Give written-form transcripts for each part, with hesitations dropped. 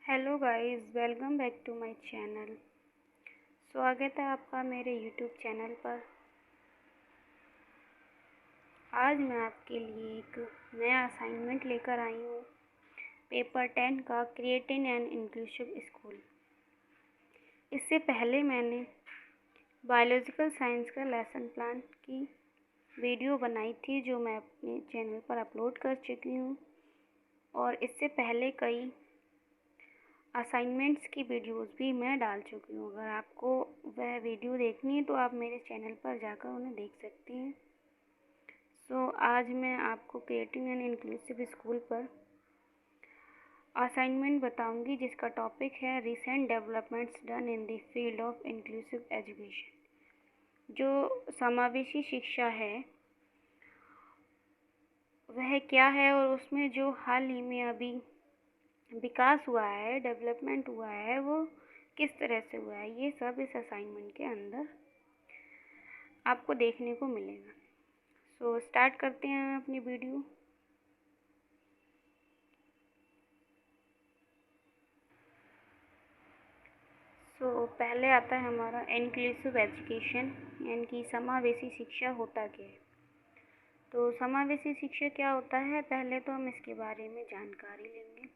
Hello guys, welcome back to my channel. स्वागत है आपका मेरे यूट्यूब चैनल पर। आज मैं आपके लिए एक नया असाइनमेंट लेकर आई हूँ। पेपर 10 का क्रिएटिंग एन इंक्लूसिव स्कूल। इससे पहले मैंने बायोलॉजिकल साइंस का लेसन प्लान की वीडियो बनाई थी जो मैं अपने चैनल पर अपलोड कर चुकी हूँ, और इससे पहले कई असाइनमेंट्स की वीडियोस भी मैं डाल चुकी हूँ। अगर आपको वह वीडियो देखनी है तो आप मेरे चैनल पर जाकर उन्हें देख सकती हैं। आज मैं आपको क्रिएटिंग एन इंक्लूसिव स्कूल पर असाइनमेंट बताऊंगी, जिसका टॉपिक है recent developments done in the field of inclusive education. जो समावेशी शिक्षा है वह क्या है, और उसमें जो हाल ही में अभी विकास हुआ है, डेवलपमेंट हुआ है, वो किस तरह से हुआ है, ये सब इस असाइनमेंट के अंदर आपको देखने को मिलेगा। स्टार्ट करते हैं अपनी वीडियो। पहले आता है हमारा इंक्लूसिव एजुकेशन, यानी कि समावेशी शिक्षा होता क्या है। तो समावेशी शिक्षा क्या होता है, पहले तो हम इसके बारे में जानकारी लेंगे।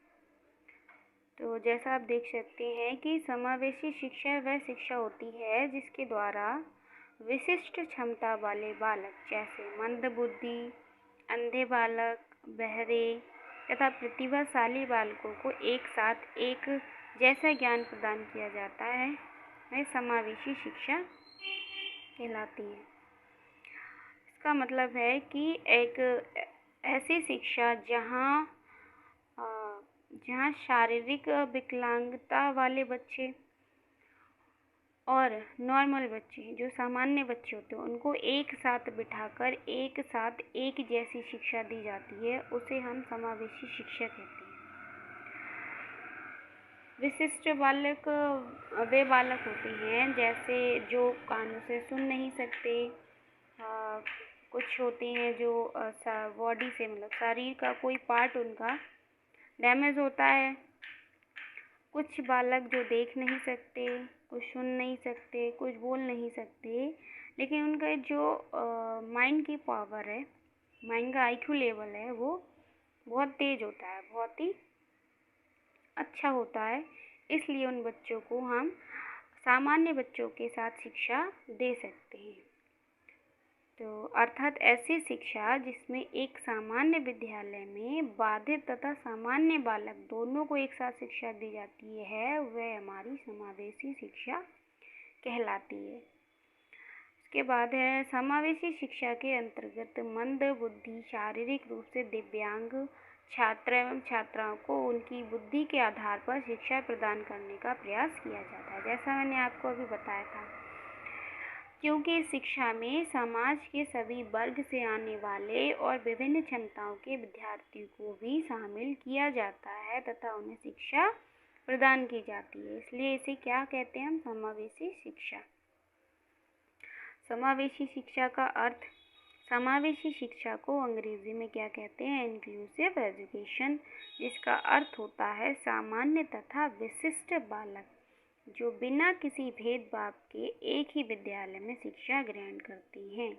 तो जैसा आप देख सकते हैं कि समावेशी शिक्षा वह शिक्षा होती है जिसके द्वारा विशिष्ट क्षमता वाले बालक, जैसे मंदबुद्धि, अंधे बालक, बहरे तथा प्रतिभाशाली बालकों को एक साथ एक जैसा ज्ञान प्रदान किया जाता है, वह समावेशी शिक्षा कहलाती है। इसका मतलब है कि एक ऐसी शिक्षा जहाँ शारीरिक विकलांगता वाले बच्चे और नॉर्मल बच्चे, जो सामान्य बच्चे होते हैं, उनको एक साथ बिठाकर एक साथ एक जैसी शिक्षा दी जाती है, उसे हम समावेशी शिक्षा कहते हैं। विशिष्ट बालक वे बालक होते हैं जैसे जो कानों से सुन नहीं सकते, कुछ होते हैं जो बॉडी से, मतलब शरीर का कोई पार्ट उनका डैमेज होता है, कुछ बालक जो देख नहीं सकते, कुछ सुन नहीं सकते, कुछ बोल नहीं सकते, लेकिन उनका जो माइंड की पावर है, माइंड का आईक्यू लेवल है, वो बहुत तेज होता है, बहुत ही अच्छा होता है। इसलिए उन बच्चों को हम सामान्य बच्चों के साथ शिक्षा दे सकते हैं। तो अर्थात ऐसी शिक्षा जिसमें एक सामान्य विद्यालय में बाधित तथा सामान्य बालक दोनों को एक साथ शिक्षा दी जाती है, वह हमारी समावेशी शिक्षा कहलाती है। इसके बाद है समावेशी शिक्षा के अंतर्गत मंद बुद्धि, शारीरिक रूप से दिव्यांग छात्र एवं छात्राओं को उनकी बुद्धि के आधार पर शिक्षा प्रदान करने का प्रयास किया जाता है, जैसा मैंने आपको अभी बताया था। क्योंकि इस शिक्षा में समाज के सभी वर्ग से आने वाले और विभिन्न क्षमताओं के विद्यार्थियों को भी शामिल किया जाता है तथा उन्हें शिक्षा प्रदान की जाती है, इसलिए इसे क्या कहते हैं हम, समावेशी शिक्षा। समावेशी शिक्षा का अर्थ, समावेशी शिक्षा को अंग्रेजी में क्या कहते हैं, इंक्लूसिव एजुकेशन, जिसका अर्थ होता है सामान्य तथा विशिष्ट बालक जो बिना किसी भेदभाव के एक ही विद्यालय में शिक्षा ग्रहण करती हैं।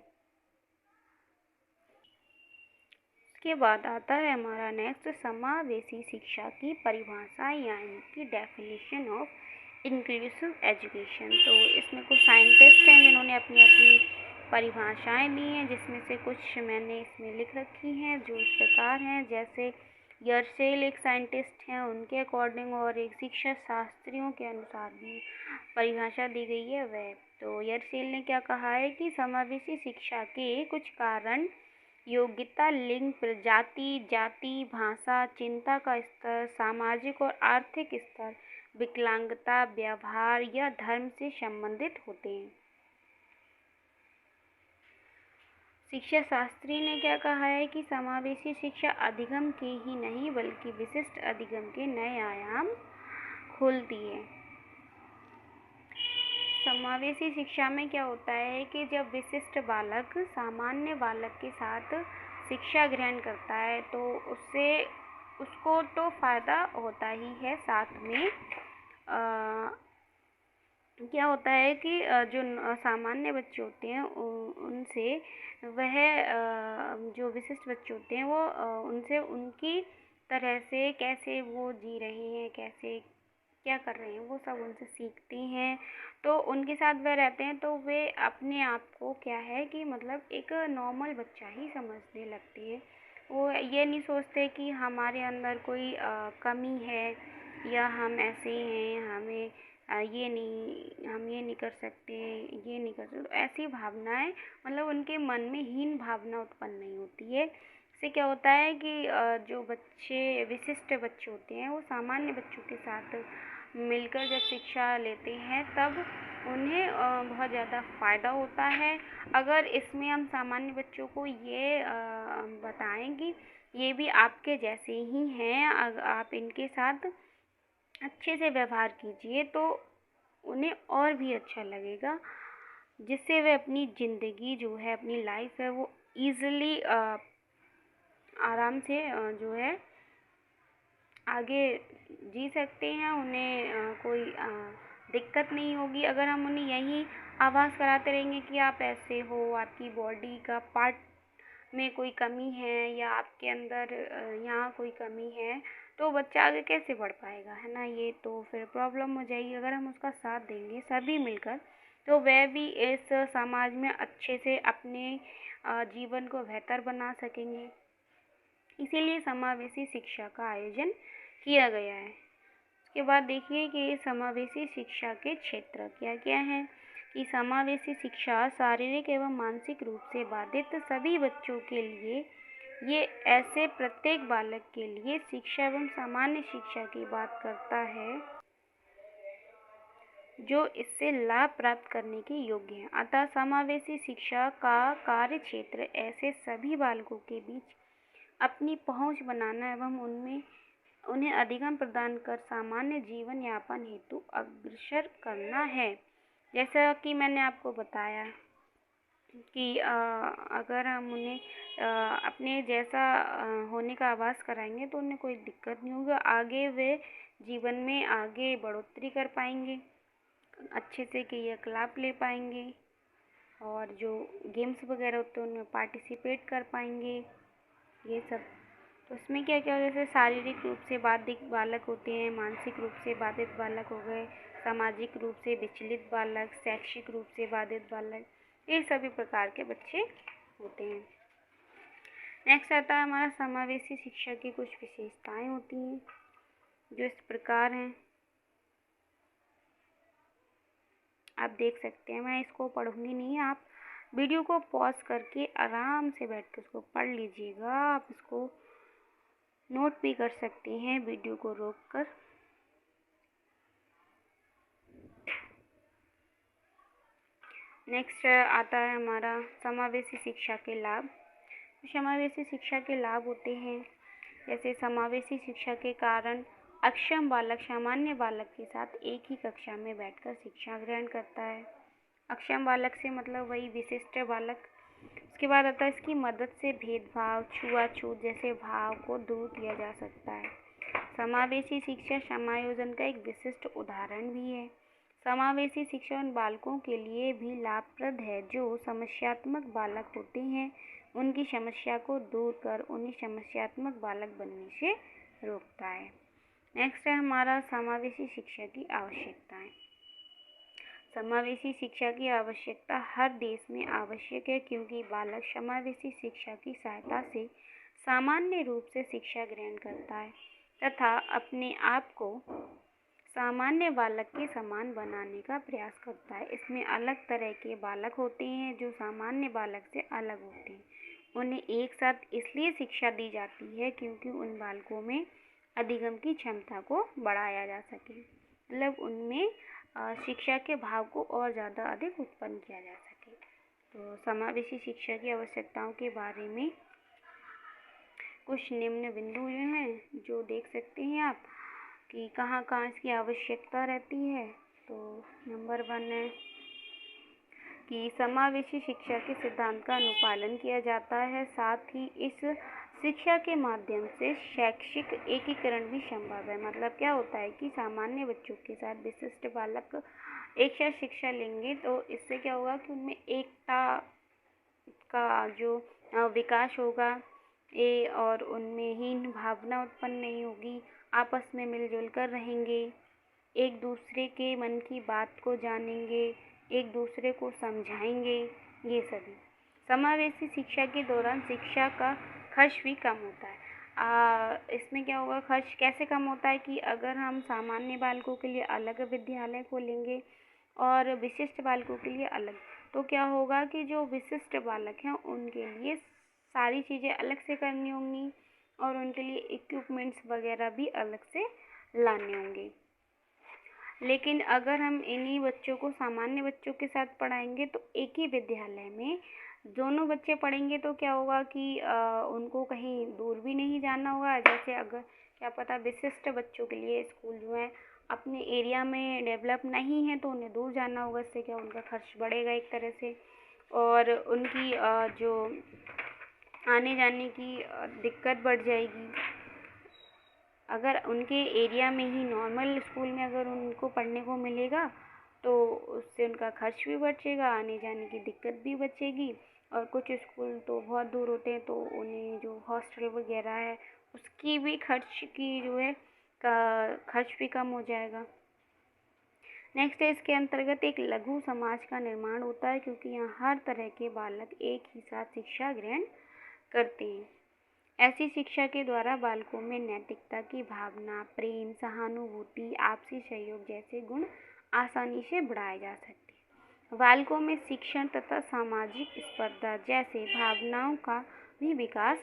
इसके बाद आता है हमारा नेक्स्ट, समावेशी शिक्षा की परिभाषा, यानी कि डेफिनेशन ऑफ इंक्लूसिव एजुकेशन। तो इसमें कुछ साइंटिस्ट हैं जिन्होंने अपनी अपनी परिभाषाएं दी हैं, जिसमें से कुछ मैंने इसमें लिख रखी हैं, जो इस प्रकार हैं। जैसे यर्सेल एक साइंटिस्ट हैं, उनके अकॉर्डिंग, और एक शिक्षा शास्त्रियों के अनुसार भी परिभाषा दी गई है वह। तो यर्सेल ने क्या कहा है कि समावेशी शिक्षा के कुछ कारण योग्यता, लिंग, प्रजाति, जाति, भाषा, चिंता का स्तर, सामाजिक और आर्थिक स्तर, विकलांगता, व्यवहार या धर्म से संबंधित होते हैं। शिक्षा शास्त्री ने क्या कहा है कि समावेशी शिक्षा अधिगम के ही नहीं बल्कि विशिष्ट अधिगम के नए आयाम खोलती है। समावेशी शिक्षा में क्या होता है कि जब विशिष्ट बालक सामान्य बालक के साथ शिक्षा ग्रहण करता है तो उससे उसको तो फ़ायदा होता ही है। साथ में क्या होता है कि जो सामान्य बच्चे होते हैं उनसे वह जो विशिष्ट बच्चे होते हैं वो उनसे उनकी तरह से कैसे वो जी रहे हैं, कैसे क्या कर रहे हैं, वो सब उनसे सीखते हैं। तो उनके साथ वह रहते हैं तो वे अपने आप को क्या है कि मतलब एक नॉर्मल बच्चा ही समझने लगते हैं। वो ये नहीं सोचते कि हमारे अंदर कोई कमी है या हम ऐसे हैं, हमें हम ये नहीं कर सकते, ये नहीं कर सकते। तो ऐसी भावनाएं मतलब उनके मन में हीन भावना उत्पन्न नहीं होती है। इससे क्या होता है कि जो बच्चे विशिष्ट बच्चे होते हैं वो सामान्य बच्चों के साथ मिलकर जब शिक्षा लेते हैं तब उन्हें बहुत ज़्यादा फ़ायदा होता है। अगर इसमें हम सामान्य बच्चों को ये बताएं कि ये भी आपके जैसे ही हैं, आप इनके साथ अच्छे से व्यवहार कीजिए तो उन्हें और भी अच्छा लगेगा, जिससे वे अपनी ज़िंदगी जो है, अपनी लाइफ है वो ईज़िली आराम से जो है आगे जी सकते हैं। उन्हें कोई दिक्कत नहीं होगी। अगर हम उन्हें यही आभास कराते रहेंगे कि आप ऐसे हो, आपकी बॉडी का पार्ट में कोई कमी है या आपके अंदर यहाँ कोई कमी है, तो बच्चा आगे कैसे बढ़ पाएगा, है ना। ये तो फिर प्रॉब्लम हो जाएगी। अगर हम उसका साथ देंगे सभी मिलकर तो वह भी इस समाज में अच्छे से अपने जीवन को बेहतर बना सकेंगे। इसीलिए समावेशी शिक्षा का आयोजन किया गया है। उसके बाद देखिए कि समावेशी शिक्षा के क्षेत्र क्या क्या हैं। कि समावेशी शिक्षा शारीरिक एवं मानसिक रूप से बाधित सभी बच्चों के लिए, ये ऐसे प्रत्येक बालक के लिए शिक्षा एवं सामान्य शिक्षा की बात करता है जो इससे लाभ प्राप्त करने के योग्य हैं। अतः समावेशी शिक्षा का कार्य क्षेत्र ऐसे सभी बालकों के बीच अपनी पहुंच बनाना एवं उन्हें अधिगम प्रदान कर सामान्य जीवन यापन हेतु अग्रसर करना है। जैसा कि मैंने आपको बताया कि अगर हम उन्हें अपने जैसा होने का आभास कराएंगे तो उन्हें कोई दिक्कत नहीं होगी। आगे वे जीवन में आगे बढ़ोतरी कर पाएंगे, अच्छे से क्रियाकलाप ले पाएंगे और जो गेम्स वगैरह होते हैं उनमें पार्टिसिपेट कर पाएंगे। ये सब तो इसमें क्या क्या जैसे शारीरिक रूप से बाधित बालक होते हैं, मानसिक रूप से बाधित बालक हो गए, सामाजिक रूप से विचलित बालक, शैक्षिक रूप से बाधित बालक, ये सभी प्रकार के बच्चे होते हैं। नेक्स्ट आता है हमारा समावेशी शिक्षा की कुछ विशेषताएं होती हैं जो इस प्रकार हैं, आप देख सकते हैं। मैं इसको पढ़ूंगी नहीं, आप वीडियो को पॉज करके आराम से बैठ कर उसको पढ़ लीजिएगा। आप इसको नोट भी कर सकते हैं वीडियो को रोककर। नेक्स्ट आता है हमारा समावेशी शिक्षा के लाभ। समावेशी शिक्षा के लाभ होते हैं जैसे समावेशी शिक्षा के कारण अक्षम बालक सामान्य बालक के साथ एक ही कक्षा में बैठकर शिक्षा ग्रहण करता है। अक्षम बालक से मतलब वही विशिष्ट बालक। उसके बाद आता है इसकी मदद से भेदभाव, छुआछूत जैसे भाव को दूर किया जा सकता है। समावेशी शिक्षा समायोजन का एक विशिष्ट उदाहरण भी है। समावेशी शिक्षा उन बालकों के लिए भी लाभप्रद है जो समस्यात्मक बालक होते हैं, उनकी समस्या को दूर कर उन्हें समस्यात्मक बालक बनने से रोकता है। नेक्स्ट है हमारा समावेशी शिक्षा की आवश्यकताएं। समावेशी शिक्षा की आवश्यकता हर देश में आवश्यक है क्योंकि बालक समावेशी शिक्षा की सहायता से सामान्य रूप से शिक्षा ग्रहण करता है तथा अपने आप को सामान्य बालक के समान बनाने का प्रयास करता है। इसमें अलग तरह के बालक होते हैं जो सामान्य बालक से अलग होते हैं। उन्हें एक साथ इसलिए शिक्षा दी जाती है क्योंकि उन बालकों में अधिगम की क्षमता को बढ़ाया जा सके, मतलब उनमें शिक्षा के भाव को और ज़्यादा अधिक उत्पन्न किया जा सके। तो समावेशी शिक्षा की आवश्यकताओं के बारे में कुछ निम्न बिंदु जो हैं जो देख सकते हैं आप कि कहाँ कहाँ इसकी आवश्यकता रहती है। तो नंबर 1 है कि समावेशी शिक्षा के सिद्धांत का अनुपालन किया जाता है, साथ ही इस शिक्षा के माध्यम से शैक्षिक एकीकरण भी संभव है। मतलब क्या होता है कि सामान्य बच्चों के साथ विशिष्ट बालक एक साथ शिक्षा लेंगे तो इससे क्या होगा कि उनमें एकता का जो विकास होगा और उनमें हीन भावना उत्पन्न नहीं होगी, आपस में मिलजुल कर रहेंगे, एक दूसरे के मन की बात को जानेंगे, एक दूसरे को समझाएंगे। ये सभी समावेशी शिक्षा के दौरान शिक्षा का खर्च भी कम होता है। इसमें क्या होगा, खर्च कैसे कम होता है कि अगर हम सामान्य बालकों के लिए अलग विद्यालय खोलेंगे और विशिष्ट बालकों के लिए अलग, तो क्या होगा कि जो विशिष्ट बालक हैं उनके लिए सारी चीज़ें अलग से करनी होंगी और उनके लिए इक्विपमेंट्स वगैरह भी अलग से लाने होंगे। लेकिन अगर हम इन्हीं बच्चों को सामान्य बच्चों के साथ पढ़ाएंगे तो एक ही विद्यालय में दोनों बच्चे पढ़ेंगे तो क्या होगा कि उनको कहीं दूर भी नहीं जाना होगा। जैसे अगर क्या पता विशिष्ट बच्चों के लिए स्कूल जो है अपने एरिया में डेवलप नहीं है तो उन्हें दूर जाना होगा। इससे क्या उनका खर्च बढ़ेगा एक तरह से, और उनकी जो आने जाने की दिक्कत बढ़ जाएगी। अगर उनके एरिया में ही नॉर्मल स्कूल में अगर उनको पढ़ने को मिलेगा तो उससे उनका खर्च भी बचेगा, आने जाने की दिक्कत भी बचेगी। और कुछ स्कूल तो बहुत दूर होते हैं तो उन्हें जो हॉस्टल वगैरह है उसकी भी खर्च की जो है का खर्च भी कम हो जाएगा। नेक्स्ट है, इसके अंतर्गत एक लघु समाज का निर्माण होता है क्योंकि यहाँ हर तरह के बालक एक ही साथ शिक्षा ग्रहण करते हैं। ऐसी शिक्षा के द्वारा बालकों में नैतिकता की भावना, प्रेम, सहानुभूति, आपसी सहयोग जैसे गुण आसानी से बढ़ाए जा सकते हैं। बालकों में शिक्षण तथा सामाजिक स्पर्धा जैसे भावनाओं का भी विकास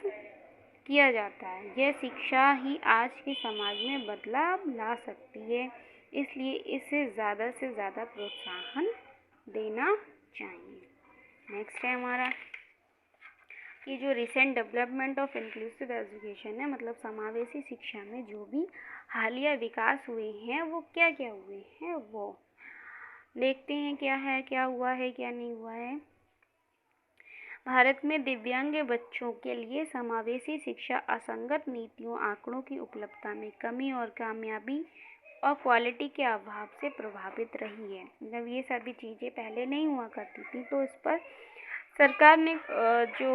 किया जाता है। यह शिक्षा ही आज के समाज में बदलाव ला सकती है, इसलिए इसे ज़्यादा से ज़्यादा प्रोत्साहन देना चाहिए। नेक्स्ट है हमारा कि जो recent development of inclusive education है, मतलब समावेशी शिक्षा में जो भी हालिया विकास हुए हैं वो क्या क्या हुए हैं वो देखते हैं। क्या है, क्या हुआ है, क्या नहीं हुआ है। भारत में दिव्यांग बच्चों के लिए समावेशी शिक्षा असंगत नीतियों, आंकड़ों की उपलब्धता में कमी और कामयाबी और क्वालिटी के अभाव से प्रभावित रही है। जब ये सभी चीज़ें पहले नहीं हुआ करती थी तो इस पर सरकार ने जो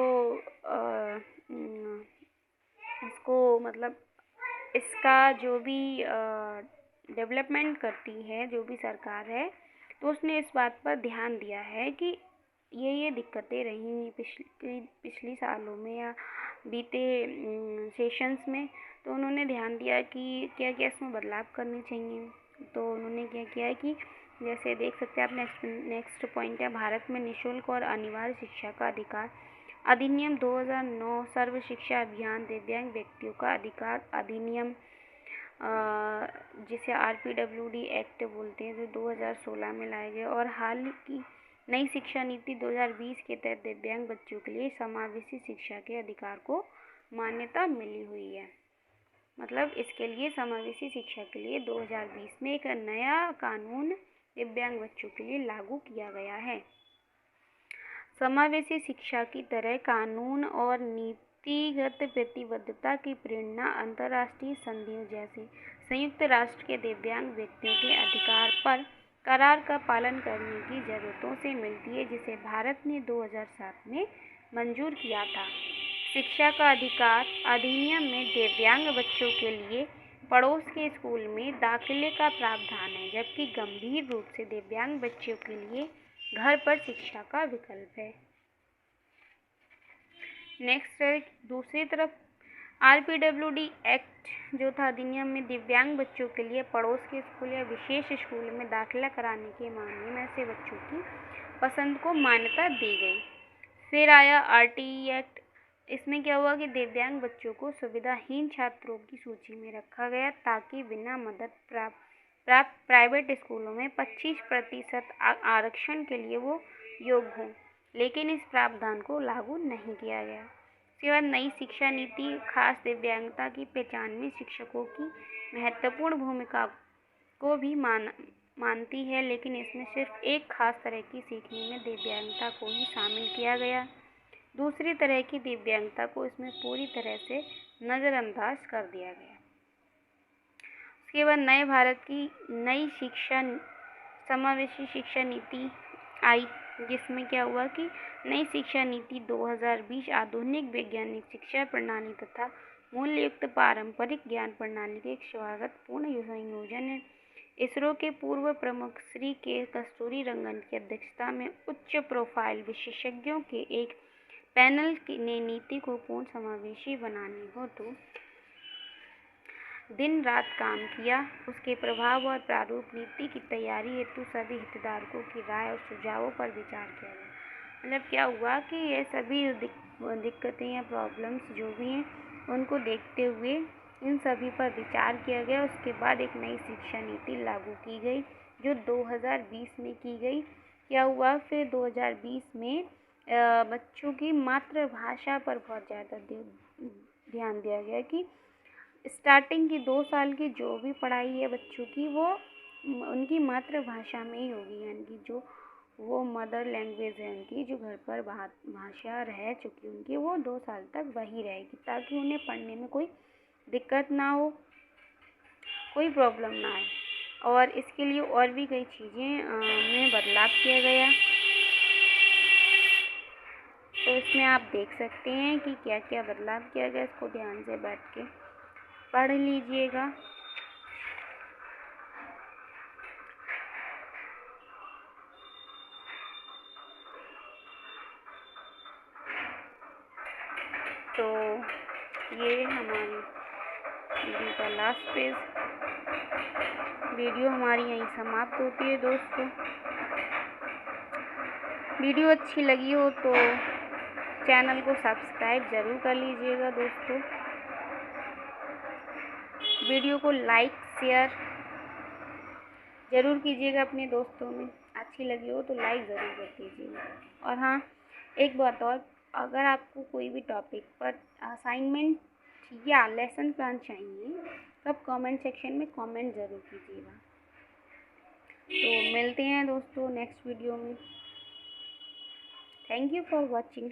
इसको मतलब इसका जो भी डेवलपमेंट करती है जो भी सरकार है तो उसने इस बात पर ध्यान दिया है कि ये दिक्कतें रही पिछली सालों में या बीते सेशंस में, तो उन्होंने ध्यान दिया कि क्या क्या इसमें बदलाव करने चाहिए। तो उन्होंने क्या किया है कि जैसे देख सकते हैं आप, नेक्स्ट पॉइंट है, भारत में निःशुल्क और अनिवार्य शिक्षा का अधिकार अधिनियम 2009, सर्व शिक्षा अभियान, दिव्यांग व्यक्तियों का अधिकार अधिनियम जिसे RPWD एक्ट बोलते हैं जो 2016 में लाए गए, और हाल की नई शिक्षा नीति 2020 के तहत दिव्यांग बच्चों के लिए समावेशी शिक्षा के अधिकार को मान्यता मिली हुई है। मतलब इसके लिए समावेशी शिक्षा के लिए 2020 में एक नया कानून दिव्यांग बच्चों के लिए लागू किया गया है। समावेशी शिक्षा की तरह कानून और नीतिगत प्रतिबद्धता की प्रेरणा अंतर्राष्ट्रीय संधियों जैसे संयुक्त राष्ट्र के दिव्यांग व्यक्तियों के अधिकार पर करार का पालन करने की जरूरतों से मिलती है, जिसे भारत ने 2007 में मंजूर किया था। शिक्षा का अधिकार अधिनियम में दिव्यांग बच्चों के लिए पड़ोस के स्कूल में दाखिले का प्रावधान है, जबकि गंभीर रूप से दिव्यांग बच्चों के लिए घर पर शिक्षा का विकल्प है। नेक्स्ट है, दूसरी तरफ RPWD एक्ट जो था अधिनियम में दिव्यांग बच्चों के लिए पड़ोस के स्कूल या विशेष स्कूल में दाखिला कराने के मामले में ऐसे बच्चों की पसंद को मान्यता दी गई। फिर आया RTE एक्ट। इसमें क्या हुआ कि दिव्यांग बच्चों को सुविधाहीन छात्रों की सूची में रखा गया ताकि बिना मदद प्राप्त प्राइवेट स्कूलों में 25% आरक्षण के लिए वो योग्य हों, लेकिन इस प्रावधान को लागू नहीं किया गया। इसके बाद नई शिक्षा नीति खास दिव्यांगता की पहचान में शिक्षकों की महत्वपूर्ण भूमिका को भी मानती है, लेकिन इसमें सिर्फ एक खास तरह की सीखने में दिव्यांगता को ही शामिल किया गया। दूसरी तरह की दिव्यांगता को इसमें पूरी तरह से नज़रअंदाज कर दिया गया। उसके बाद नए भारत की नई शिक्षा समावेशी शिक्षा नीति आई, जिसमें क्या हुआ कि नई शिक्षा नीति 2020 आधुनिक वैज्ञानिक शिक्षा प्रणाली तथा मूल्ययुक्त पारंपरिक ज्ञान प्रणाली के एक स्वागतपूर्ण संयोजन है। इसरो के पूर्व प्रमुख श्री के कस्तूरी रंगन की अध्यक्षता में उच्च प्रोफाइल विशेषज्ञों के एक पैनल ने नीति को पूर्ण समावेशी बनाने हेतु दिन रात काम किया। उसके प्रभाव और प्रारूप नीति की तैयारी हेतु सभी हितधारकों की राय और सुझावों पर विचार किया गया। मतलब क्या हुआ कि ये सभी दिक्कतें या प्रॉब्लम्स जो भी हैं उनको देखते हुए इन सभी पर विचार किया गया। उसके बाद एक नई शिक्षा नीति लागू की गई जो 2020 में की गई। क्या हुआ फिर 2020 में बच्चों की मातृभाषा पर बहुत ज़्यादा ध्यान दिया गया कि स्टार्टिंग की 2 साल की जो भी पढ़ाई है बच्चों की वो उनकी मातृभाषा में ही होगी, यानी कि जो वो मदर लैंग्वेज है उनकी, जो घर पर भाषा रह चुकी उनकी, वो 2 साल तक वही रहेगी ताकि उन्हें पढ़ने में कोई दिक्कत ना हो, कोई प्रॉब्लम ना आए। और इसके लिए और भी कई चीज़ें में बदलाव किया गया। तो इसमें आप देख सकते हैं कि क्या क्या बदलाव किया गया, इसको ध्यान से बैठ के पढ़ लीजिएगा। तो ये हमारी वीडियो का लास्ट पेज। वीडियो हमारी यहीं समाप्त होती है दोस्तों। वीडियो अच्छी लगी हो तो चैनल को सब्सक्राइब ज़रूर कर लीजिएगा दोस्तों। वीडियो को लाइक शेयर ज़रूर कीजिएगा अपने दोस्तों में। अच्छी लगी हो तो लाइक ज़रूर कर दीजिएगा। और हाँ, एक बात और, अगर आपको कोई भी टॉपिक पर असाइनमेंट या लेसन प्लान चाहिए तब कमेंट सेक्शन में कमेंट ज़रूर कीजिएगा। तो मिलते हैं दोस्तों नेक्स्ट वीडियो में। Thank you for watching.